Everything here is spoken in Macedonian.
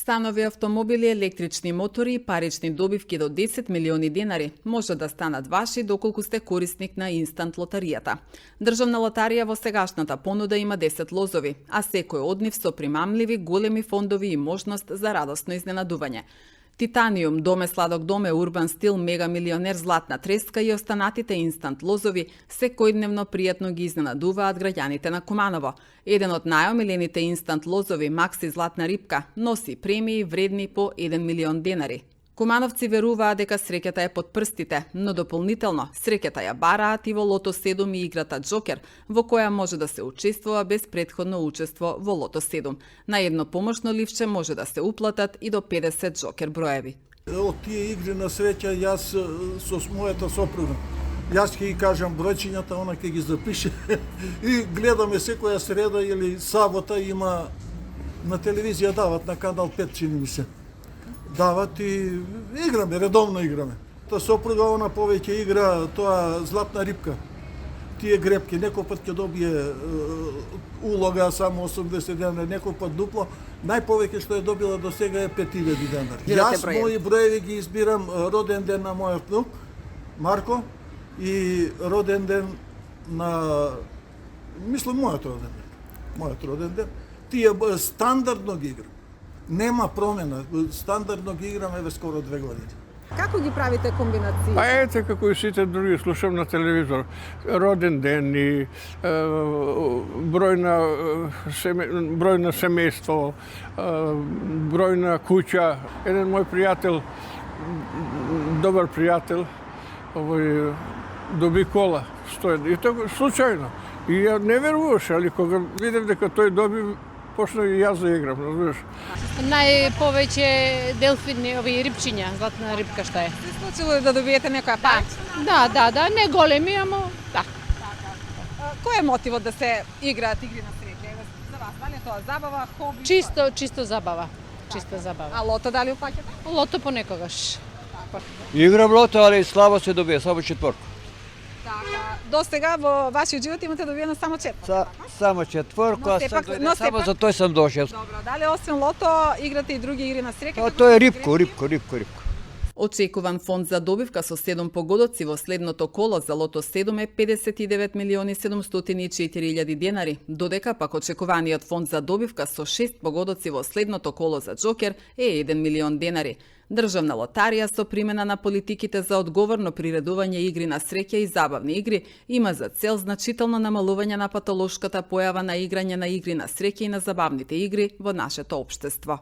Станови, автомобили, електрични мотори и парични добивки до 10 милиони денари може да станат ваши доколку сте корисник на инстант лотаријата. Државна лотарија во сегашната понуда има 10 лозови, а секој од нив со примамливи големи фондови и можност за радосно изненадување. Титаниум, Доме сладок доме, Урбан стил, Мега милионер, Златна треска и останатите инстант лозови секојдневно пријатно ги изненадуваат граѓаните на Куманово. Еден од најомилените инстант лозови, Макси Златна рипка, носи премии вредни по 1 милион денари. Кумановци веруваат дека среќата е под прстите, но дополнително среќата ја бараат и во Лото 7 и играта Джокер, во која може да се учествува без претходно учество во Лото 7. На едно помошно ливче може да се уплатат и до 50 Джокер броеви. Од тие игри на среќа јас со мојата сопруга, јас ќе ги кажам бројчињата, она ќе ги запише и гледаме секоја среда или сабота има на телевизија дават на канал 5, чини ми се. Дават и играме, редовно играме. Та сопруга она повеќе игра тоа Златна рипка. Тие гребки, некој пат ќе добие улога само 80 денари, некој пат дупло. Најповеќе што е добила до сега е 5000 денари. Јас мои броеви ги избирам роден ден на мојот внук Марко и роден ден на мојот роден ден. Мојот роден ден. Тие стандардно ги играм. Нема промена, стандардно ги играме ве скоро 2 години. Како ги правите комбинации? Па ете како и сите други, слушам на телевизор. Роден ден и број на семејство, број на куќа. Еден мој пријател, добар пријател, доби кола, 100. И тоа случајно. И ја не веруваше, али кога видев дека тој доби, почна и јас да играм, разбираш. Најповеќе делфини, овие рипчиња, Златна рипка што е. Се случило да добиете некоја парична? Да, не големи, ама да. Кој е мотивот да се играат игри на среќа? За вас, дали е тоа забава, хоби? Чисто забава. А лото дали упаќате? Лото понекогаш. Играм лото, али слабо се добија, само четворка. До сега во вашиот живот имате добиено само четворка? Само четворка, а само за тој сам дошел. Добро, дали освен лото играте и други игри на среќа? Тоа е рипко. Очекуван фонд за добивка со 7 погодоци во следното коло за Лото 7 е 59 милиони 704 илјади денари, додека пак очекуваниот фонд за добивка со 6 погодоци во следното коло за Джокер е 1 милион денари. Државна лотарија со примена на политиките за одговорно приредување игри на среќа и забавни игри има за цел значително намалување на патолошката појава на играње на игри на среќа и на забавните игри во нашето општество.